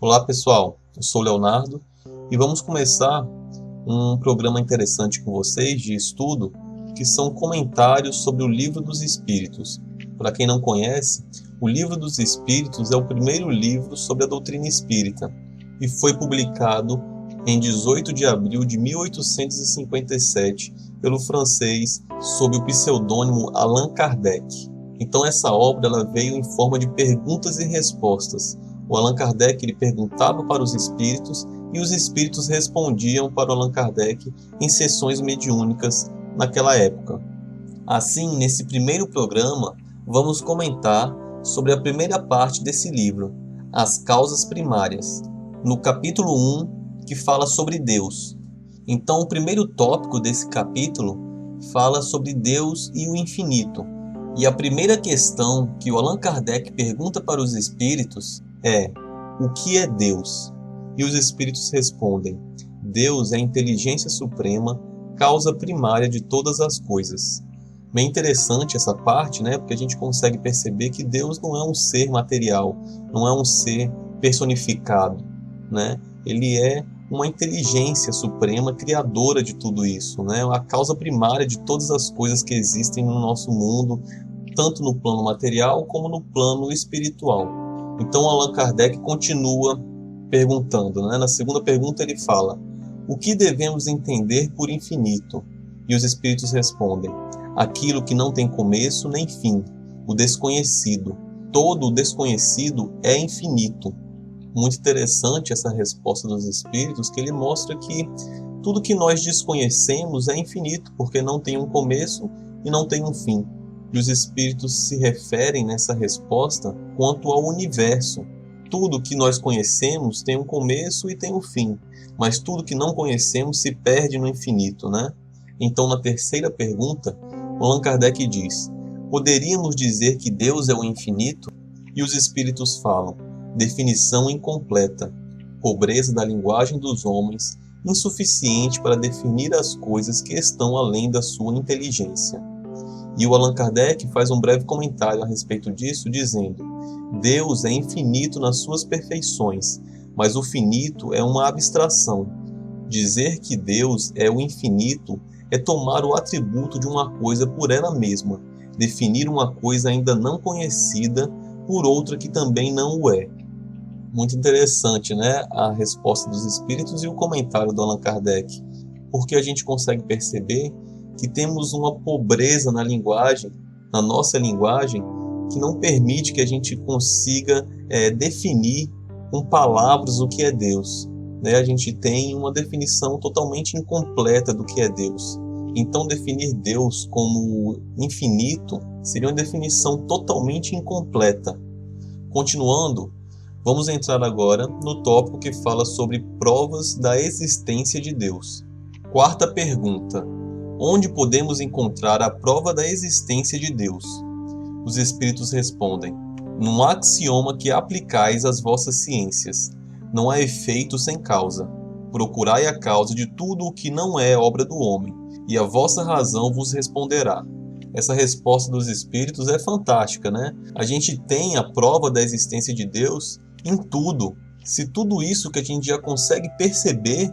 Olá pessoal, eu sou o Leonardo e vamos começar um programa interessante com vocês de estudo, que são comentários sobre o Livro dos Espíritos. Para quem não conhece, o Livro dos Espíritos é o primeiro livro sobre a doutrina espírita e foi publicado em 18 de abril de 1857 pelo francês sob o pseudônimo Allan Kardec. Então essa obra ela veio em forma de perguntas e respostas. O Allan Kardec ele perguntava para os espíritos e os espíritos respondiam para o Allan Kardec em sessões mediúnicas naquela época. Assim, nesse primeiro programa, vamos comentar sobre a primeira parte desse livro, as causas primárias, no capítulo 1, que fala sobre Deus. Então, o primeiro tópico desse capítulo fala sobre Deus e o infinito. E a primeira questão que o Allan Kardec pergunta para os espíritos é: o que é Deus? E os espíritos respondem: Deus é a inteligência suprema, causa primária de todas as coisas. Bem interessante essa parte, né? Porque a gente consegue perceber que Deus não é um ser material, não é um ser personificado, né? Ele é uma inteligência suprema, criadora de tudo isso, né? A causa primária de todas as coisas que existem no nosso mundo, tanto no plano material como no plano espiritual. Então Allan Kardec continua perguntando, né? Na segunda pergunta ele fala: o que devemos entender por infinito? E os espíritos respondem: aquilo que não tem começo nem fim, o desconhecido. Todo o desconhecido é infinito. Muito interessante essa resposta dos espíritos, que ele mostra que tudo que nós desconhecemos é infinito, porque não tem um começo e não tem um fim. E os espíritos se referem nessa resposta quanto ao universo. Tudo que nós conhecemos tem um começo e tem um fim, mas tudo que não conhecemos se perde no infinito, né? Então, na terceira pergunta, Allan Kardec diz: poderíamos dizer que Deus é o infinito? E os espíritos falam: definição incompleta, pobreza da linguagem dos homens, insuficiente para definir as coisas que estão além da sua inteligência. E o Allan Kardec faz um breve comentário a respeito disso, dizendo: Deus é infinito nas suas perfeições, mas o finito é uma abstração. Dizer que Deus é o infinito é tomar o atributo de uma coisa por ela mesma, definir uma coisa ainda não conhecida por outra que também não o é. Muito interessante, né? A resposta dos espíritos e o comentário do Allan Kardec, porque a gente consegue perceber que temos uma pobreza na linguagem, na nossa linguagem, que não permite que a gente consiga definir com palavras o que é Deus. Né? A gente tem uma definição totalmente incompleta do que é Deus. Então, definir Deus como infinito seria uma definição totalmente incompleta. Continuando, vamos entrar agora no tópico que fala sobre provas da existência de Deus. Quarta pergunta: onde podemos encontrar a prova da existência de Deus? Os espíritos respondem: num axioma que aplicais às vossas ciências. Não há efeito sem causa. Procurai a causa de tudo o que não é obra do homem, e a vossa razão vos responderá. Essa resposta dos espíritos é fantástica, né? A gente tem a prova da existência de Deus em tudo. Se tudo isso que a gente já consegue perceber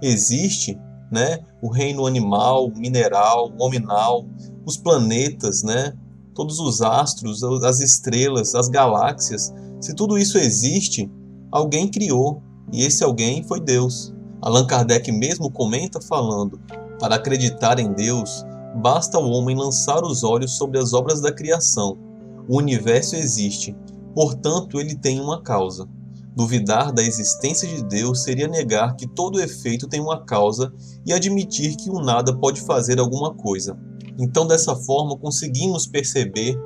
existe, né? O reino animal, mineral, nominal, os planetas, né? Todos os astros, as estrelas, as galáxias, se tudo isso existe, alguém criou, e esse alguém foi Deus. Allan Kardec mesmo comenta falando: para acreditar em Deus, basta o homem lançar os olhos sobre as obras da criação. O universo existe, portanto ele tem uma causa. Duvidar da existência de Deus seria negar que todo efeito tem uma causa e admitir que o nada pode fazer alguma coisa. Então, dessa forma, conseguimos perceber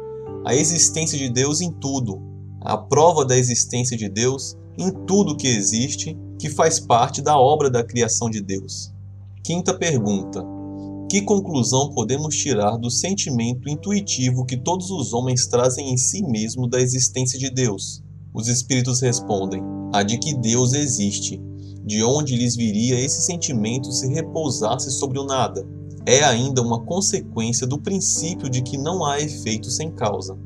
a existência de Deus em tudo, a prova da existência de Deus em tudo que existe, que faz parte da obra da criação de Deus. Quinta pergunta: que conclusão podemos tirar do sentimento intuitivo que todos os homens trazem em si mesmo da existência de Deus? Os espíritos respondem: a de que Deus existe. De onde lhes viria esse sentimento se repousasse sobre o nada? É ainda uma consequência do princípio de que não há efeito sem causa.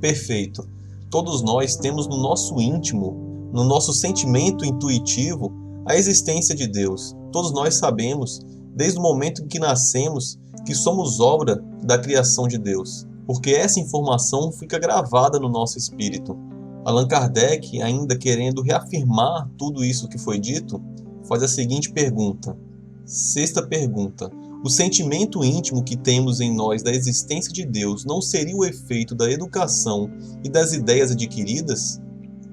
Perfeito. Todos nós temos no nosso íntimo no nosso sentimento intuitivo, a existência de Deus. Todos nós sabemos, desde o momento em que nascemos, que somos obra da criação de Deus, porque essa informação fica gravada no nosso espírito. Allan Kardec, ainda querendo reafirmar tudo isso que foi dito, faz a seguinte pergunta. Sexta pergunta. O sentimento íntimo que temos em nós da existência de Deus não seria o efeito da educação e das ideias adquiridas?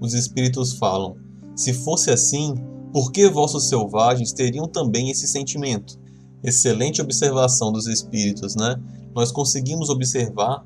Os espíritos falam: se fosse assim, por que vossos selvagens teriam também esse sentimento? Excelente observação dos espíritos, né? Nós conseguimos observar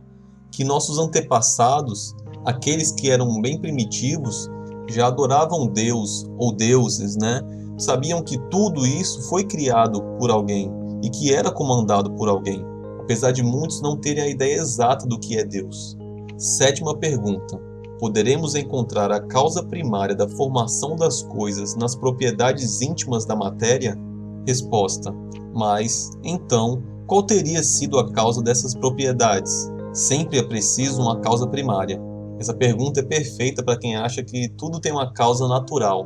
que nossos antepassados, aqueles que eram bem primitivos, já adoravam Deus ou deuses, né? Sabiam que tudo isso foi criado por alguém e que era comandado por alguém, apesar de muitos não terem a ideia exata do que é Deus. Sétima pergunta. Poderemos encontrar a causa primária da formação das coisas nas propriedades íntimas da matéria? Resposta. Mas, então, qual teria sido a causa dessas propriedades? Sempre é preciso uma causa primária. Essa pergunta é perfeita para quem acha que tudo tem uma causa natural.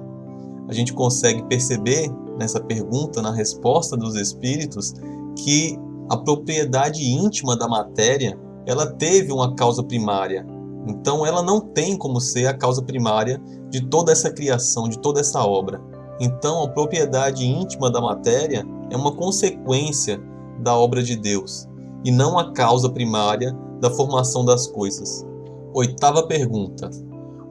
A gente consegue perceber nessa pergunta, na resposta dos espíritos, que a propriedade íntima da matéria, ela teve uma causa primária. Então ela não tem como ser a causa primária de toda essa criação, de toda essa obra. Então a propriedade íntima da matéria é uma consequência da obra de Deus, e não a causa primária da formação das coisas. Oitava pergunta.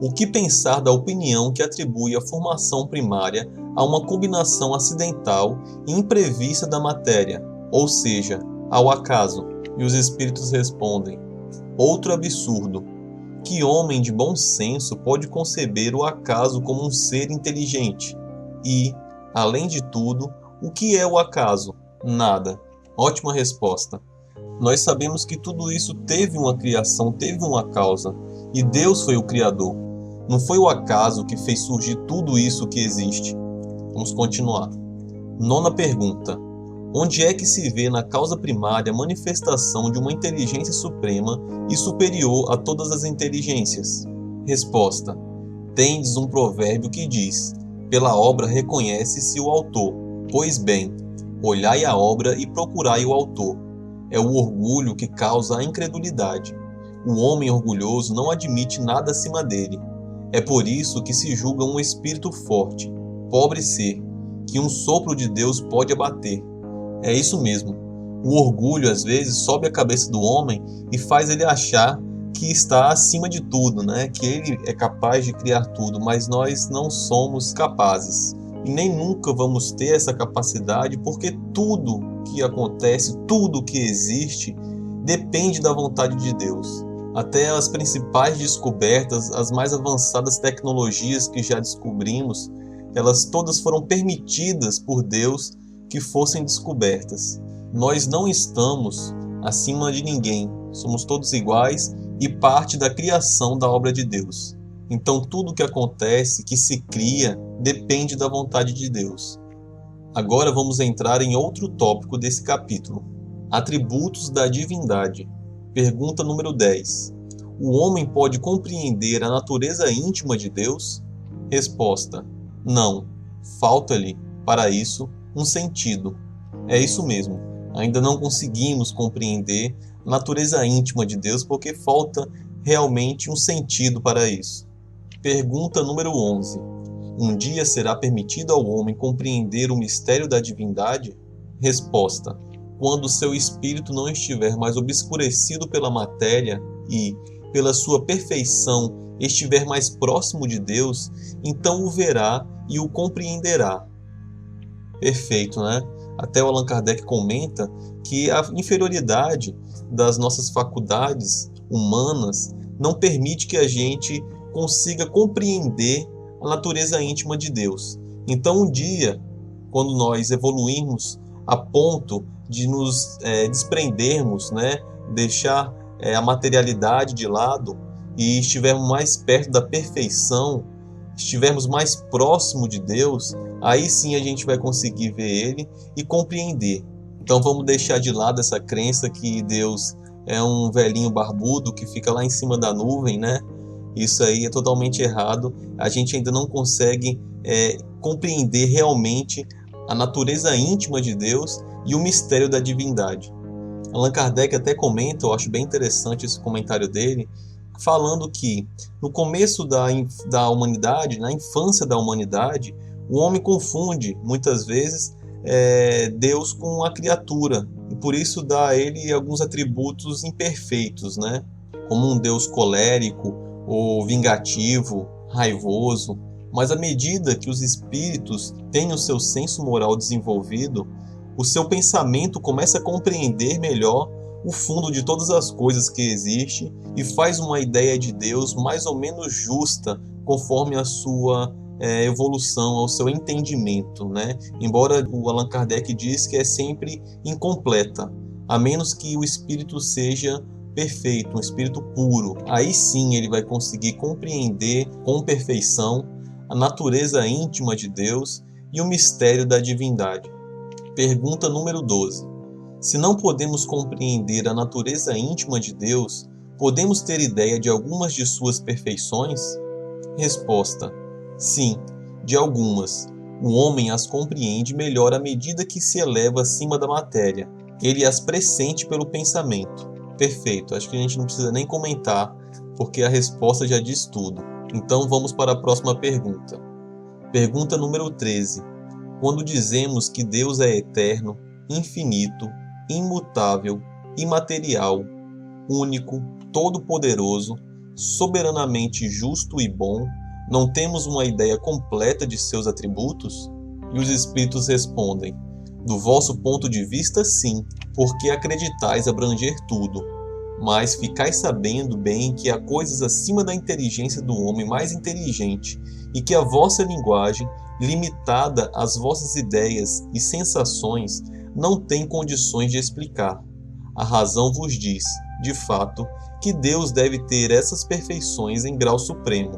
O que pensar da opinião que atribui a formação primária a uma combinação acidental e imprevista da matéria, ou seja, ao acaso? E os espíritos respondem: outro absurdo. Que homem de bom senso pode conceber o acaso como um ser inteligente? E, além de tudo, o que é o acaso? Nada. Ótima resposta. Nós sabemos que tudo isso teve uma criação, teve uma causa, e Deus foi o Criador. Não foi o acaso que fez surgir tudo isso que existe. Vamos continuar. Nona pergunta. Onde é que se vê na causa primária a manifestação de uma inteligência suprema e superior a todas as inteligências? Resposta. Tendes um provérbio que diz: pela obra reconhece-se o autor. Pois bem, olhai a obra e procurai o autor. É o orgulho que causa a incredulidade. O homem orgulhoso não admite nada acima dele. É por isso que se julga um espírito forte, pobre ser, que um sopro de Deus pode abater. É isso mesmo. O orgulho às vezes sobe a cabeça do homem e faz ele achar que está acima de tudo, né? Que ele é capaz de criar tudo, mas nós não somos capazes. E nem nunca vamos ter essa capacidade, porque tudo que acontece, tudo que existe, depende da vontade de Deus. Até as principais descobertas, as mais avançadas tecnologias que já descobrimos, elas todas foram permitidas por Deus que fossem descobertas. Nós não estamos acima de ninguém, somos todos iguais e parte da criação da obra de Deus. Então tudo que acontece, que se cria, depende da vontade de Deus. Agora vamos entrar em outro tópico desse capítulo: atributos da divindade. Pergunta número 10. O homem pode compreender a natureza íntima de Deus? Resposta: não. Falta-lhe, para isso, um sentido. É isso mesmo. Ainda não conseguimos compreender a natureza íntima de Deus porque falta realmente um sentido para isso. Pergunta número 11. Um dia será permitido ao homem compreender o mistério da divindade? Resposta: quando seu espírito não estiver mais obscurecido pela matéria e, pela sua perfeição, estiver mais próximo de Deus, então o verá e o compreenderá. Perfeito, né? Até o Allan Kardec comenta que a inferioridade das nossas faculdades humanas não permite que a gente consiga compreender a natureza íntima de Deus. Então, um dia, quando nós evoluirmos a ponto de nos desprendermos, né, deixar a materialidade de lado e estivermos mais perto da perfeição, estivermos mais próximo de Deus, aí sim a gente vai conseguir ver Ele e compreender. Então vamos deixar de lado essa crença que Deus é um velhinho barbudo que fica lá em cima da nuvem, né? Isso aí é totalmente errado. A gente ainda não consegue compreender realmente a natureza íntima de Deus e o mistério da divindade. Allan Kardec até comenta, eu acho bem interessante esse comentário dele, falando que no começo da humanidade, na infância da humanidade, o homem confunde muitas vezes Deus com a criatura, e por isso dá a ele alguns atributos imperfeitos, né? Como um Deus colérico ou vingativo, raivoso. Mas à medida que os espíritos têm o seu senso moral desenvolvido, o seu pensamento começa a compreender melhor o fundo de todas as coisas que existem e faz uma ideia de Deus mais ou menos justa conforme a sua evolução, ao seu entendimento, né? Embora o Allan Kardec diz que é sempre incompleta, a menos que o espírito seja perfeito, um espírito puro. Aí sim ele vai conseguir compreender com perfeição a natureza íntima de Deus e o mistério da divindade. Pergunta número 12. Se não podemos compreender a natureza íntima de Deus, podemos ter ideia de algumas de suas perfeições? Resposta: sim, de algumas. O homem as compreende melhor à medida que se eleva acima da matéria. Ele as pressente pelo pensamento. Perfeito, acho que a gente não precisa nem comentar, porque a resposta já diz tudo. Então vamos para a próxima pergunta. Pergunta número 13. Quando dizemos que Deus é eterno, infinito, imutável, imaterial, único, todo-poderoso, soberanamente justo e bom, não temos uma ideia completa de seus atributos? E os espíritos respondem: do vosso ponto de vista, sim, porque acreditais abranger tudo. Mas ficais sabendo bem que há coisas acima da inteligência do homem mais inteligente, e que a vossa linguagem, limitada às vossas ideias e sensações, não tem condições de explicar. A razão vos diz, de fato, que Deus deve ter essas perfeições em grau supremo,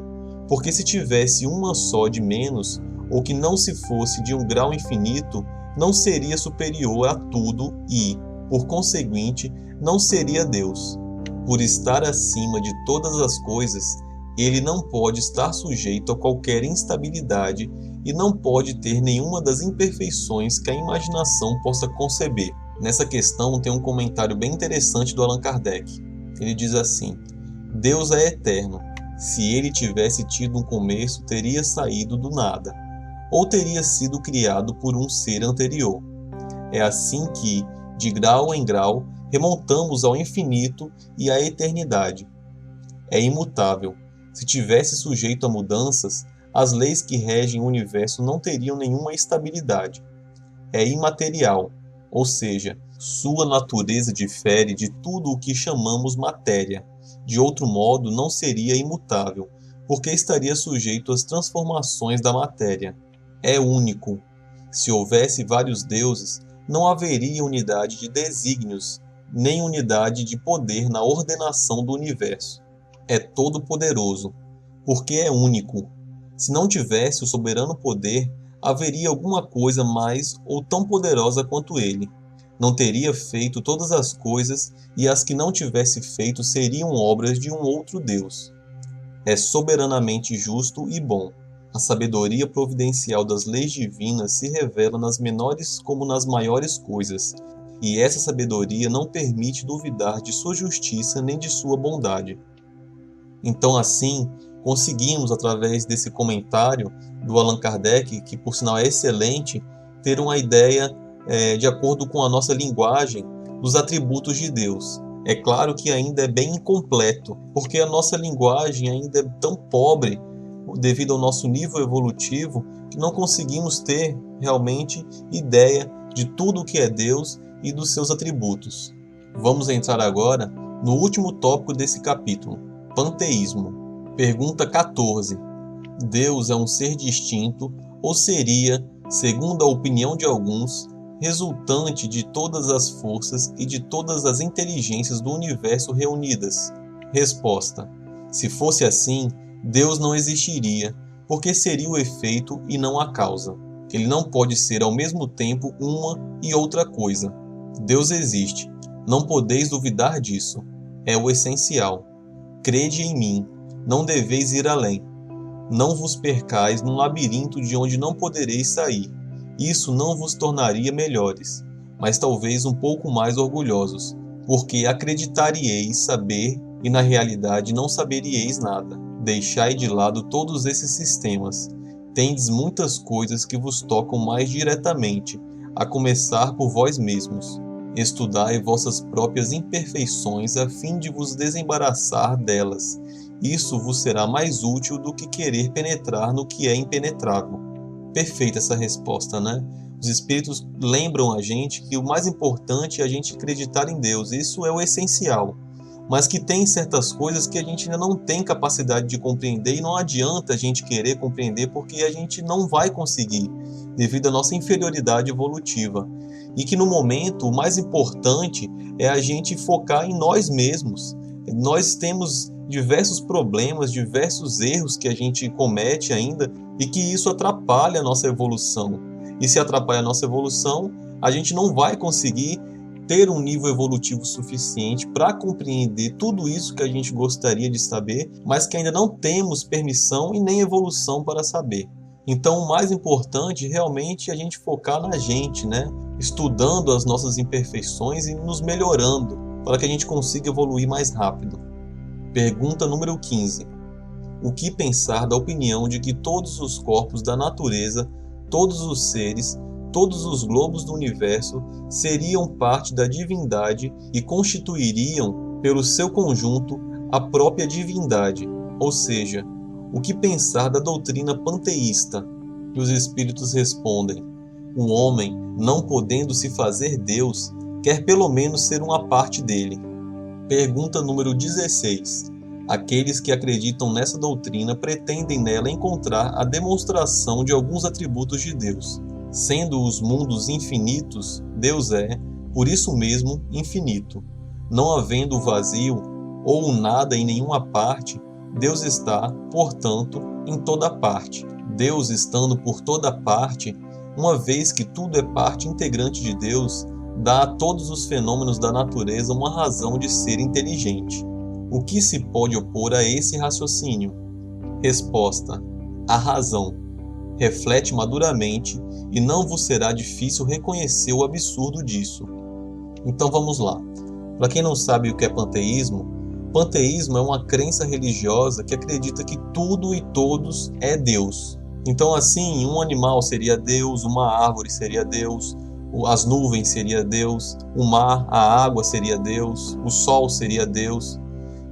porque se tivesse uma só de menos, ou que não se fosse de um grau infinito, não seria superior a tudo e, por conseguinte, não seria Deus. Por estar acima de todas as coisas, ele não pode estar sujeito a qualquer instabilidade e não pode ter nenhuma das imperfeições que a imaginação possa conceber. Nessa questão tem um comentário bem interessante do Allan Kardec. Ele diz assim: Deus é eterno. Se ele tivesse tido um começo, teria saído do nada, ou teria sido criado por um ser anterior. É assim que, de grau em grau, remontamos ao infinito e à eternidade. É imutável. Se tivesse sujeito a mudanças, as leis que regem o universo não teriam nenhuma estabilidade. É imaterial, ou seja, sua natureza difere de tudo o que chamamos matéria. De outro modo, não seria imutável, porque estaria sujeito às transformações da matéria. É único. Se houvesse vários deuses, não haveria unidade de desígnios, nem unidade de poder na ordenação do universo. É todo-poderoso, porque é único. Se não tivesse o soberano poder, haveria alguma coisa mais ou tão poderosa quanto ele. Não teria feito todas as coisas, e as que não tivesse feito seriam obras de um outro Deus. É soberanamente justo e bom. A sabedoria providencial das leis divinas se revela nas menores como nas maiores coisas, e essa sabedoria não permite duvidar de sua justiça nem de sua bondade. Então, assim, conseguimos, através desse comentário do Allan Kardec, que por sinal é excelente, ter uma ideia, de acordo com a nossa linguagem, dos atributos de Deus. É claro que ainda é bem incompleto, porque a nossa linguagem ainda é tão pobre, devido ao nosso nível evolutivo, que não conseguimos ter realmente ideia de tudo o que é Deus e dos seus atributos. Vamos entrar agora no último tópico desse capítulo, panteísmo. Pergunta 14. Deus é um ser distinto ou seria, segundo a opinião de alguns, resultante de todas as forças e de todas as inteligências do universo reunidas? Resposta: se fosse assim, Deus não existiria, porque seria o efeito e não a causa. Ele não pode ser ao mesmo tempo uma e outra coisa. Deus existe, não podeis duvidar disso. É o essencial. Crede em mim. não deveis ir além. Não vos percais num labirinto de onde não podereis sair. Isso não vos tornaria melhores, mas talvez um pouco mais orgulhosos, porque acreditaríeis saber e na realidade não saberíeis nada. Deixai de lado todos esses sistemas. Tendes muitas coisas que vos tocam mais diretamente, a começar por vós mesmos. Estudai vossas próprias imperfeições a fim de vos desembaraçar delas. Isso vos será mais útil do que querer penetrar no que é impenetrável. Perfeita essa resposta, né? Os Espíritos lembram a gente que o mais importante é a gente acreditar em Deus. Isso é o essencial. Mas que tem certas coisas que a gente ainda não tem capacidade de compreender e não adianta a gente querer compreender porque a gente não vai conseguir, devido à nossa inferioridade evolutiva. E que no momento o mais importante é a gente focar em nós mesmos. Nós temos diversos problemas, diversos erros que a gente comete ainda e que isso atrapalha a nossa evolução. E se atrapalha a nossa evolução, a gente não vai conseguir ter um nível evolutivo suficiente para compreender tudo isso que a gente gostaria de saber, mas que ainda não temos permissão e nem evolução para saber. Então, o mais importante realmente é a gente focar na gente, né? Estudando as nossas imperfeições e nos melhorando, para que a gente consiga evoluir mais rápido. Pergunta número 15. O que pensar da opinião de que todos os corpos da natureza, todos os seres, todos os globos do universo seriam parte da divindade e constituiriam, pelo seu conjunto, a própria divindade? Ou seja, o que pensar da doutrina panteísta? E os Espíritos respondem: o homem, não podendo se fazer Deus, quer pelo menos ser uma parte dele. Pergunta número 16. Aqueles que acreditam nessa doutrina pretendem nela encontrar a demonstração de alguns atributos de Deus. Sendo os mundos infinitos, Deus é, por isso mesmo, infinito. Não havendo o vazio ou o nada em nenhuma parte, Deus está, portanto, em toda parte. Deus estando por toda parte, uma vez que tudo é parte integrante de Deus, dá a todos os fenômenos da natureza uma razão de ser inteligente. O que se pode opor a esse raciocínio? Resposta: a razão. Reflete maduramente e não vos será difícil reconhecer o absurdo disso. Então vamos lá. Para quem não sabe o que é panteísmo, panteísmo é uma crença religiosa que acredita que tudo e todos é Deus. Então assim, um animal seria Deus, uma árvore seria Deus, as nuvens seria Deus, o mar, a água seria Deus, o sol seria Deus.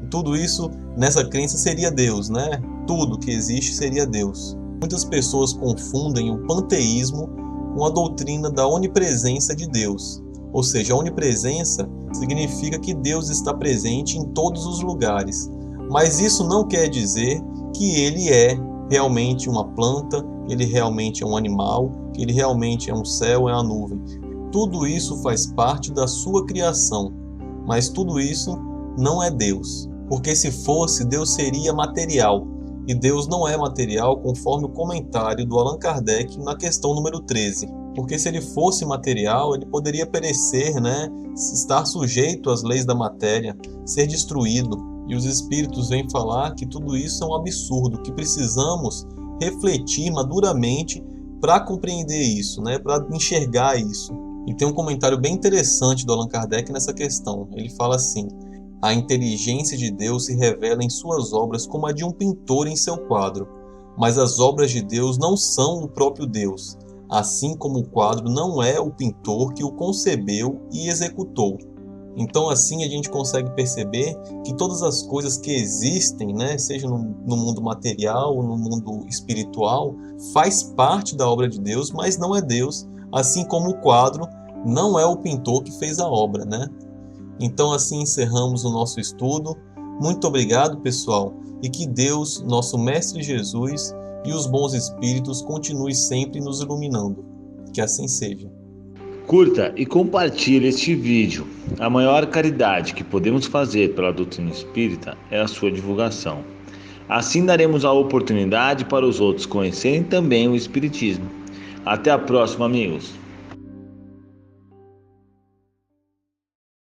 E tudo isso nessa crença seria Deus, né? Tudo que existe seria Deus. Muitas pessoas confundem o panteísmo com a doutrina da onipresença de Deus. Ou seja, a onipresença significa que Deus está presente em todos os lugares. Mas isso não quer dizer que ele é realmente uma planta, ele realmente é um animal, que ele realmente é um céu, é uma nuvem. Tudo isso faz parte da sua criação. Mas tudo isso não é Deus. Porque se fosse, Deus seria material. E Deus não é material, conforme o comentário do Allan Kardec na questão número 13. Porque se ele fosse material, ele poderia perecer, né? Estar sujeito às leis da matéria, ser destruído. E os Espíritos vêm falar que tudo isso é um absurdo, que precisamos refletir maduramente para compreender isso, né? Para enxergar isso. E tem um comentário bem interessante do Allan Kardec nessa questão. Ele fala assim: a inteligência de Deus se revela em suas obras como a de um pintor em seu quadro, mas as obras de Deus não são o próprio Deus, assim como o quadro não é o pintor que o concebeu e executou. Então assim a gente consegue perceber que todas as coisas que existem, né, seja no mundo material ou no mundo espiritual, faz parte da obra de Deus, mas não é Deus, assim como o quadro não é o pintor que fez a obra, né? Então assim encerramos o nosso estudo. Muito obrigado, pessoal, e que Deus, nosso Mestre Jesus e os bons espíritos continuem sempre nos iluminando. Que assim seja. Curta e compartilhe este vídeo. A maior caridade que podemos fazer pela doutrina espírita é a sua divulgação. Assim daremos a oportunidade para os outros conhecerem também o Espiritismo. Até a próxima, amigos.